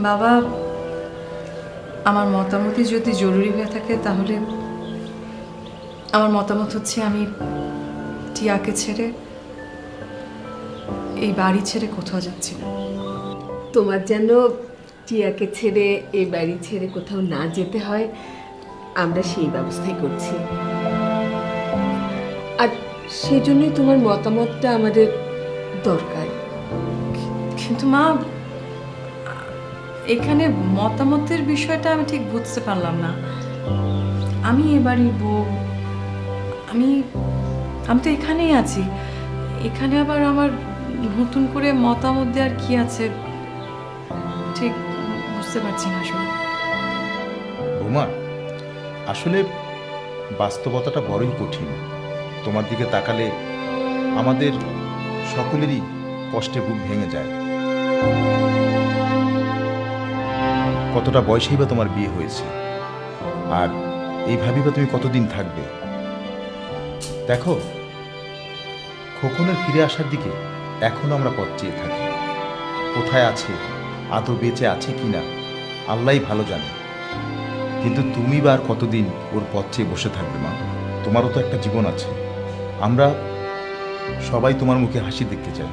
বাবা, আমার মতামতই যদি জরুরি হয়ে থাকে তাহলে আমার মতামত হচ্ছে আমি টিয়াকে ছেড়ে এই বাড়ি ছেড়ে কোথাও যাচ্ছি না। তোমার যেন টিয়াকে ছেড়ে এই বাড়ি ছেড়ে কোথাও না যেতে হয়, আমরা সেই ব্যবস্থাই করছি। আর সেজন্যই তোমার মতামতটা আমাদের দরকার। কিন্তু মা, এখানে মতামতের বিষয়টা আমি ঠিক বুঝতে পারলাম না। আমি এ বাড়ির বউ, আমি আমি তো এখানেই আছি। এখানে আবার আমার নতুন করে মতামত দেওয়ার কি আছে ঠিক বুঝতে পারছি না আসলে। বৌমা, আসলে বাস্তবতাটা বড়ই কঠিন। তোমার দিকে তাকালে আমাদের সকলেরই কষ্টে বুক ভেঙে যায়। কতটা বয়সেই বা তোমার বিয়ে হয়েছে, আর এইভাবেই বা তুমি কতদিন থাকবে? দেখো, খোকনের ফিরে আসার দিকে এখনো আমরা পথ চেয়ে থাকি। কোথায় আছে, আদৌ বেঁচে আছে কিনা আল্লাহই ভালো জানে। কিন্তু তুমি বা আর কতদিন ওর পথ চেয়ে বসে থাকবে মা? তোমারও তো একটা জীবন আছে। আমরা সবাই তোমার মুখে হাসি দেখতে চাই।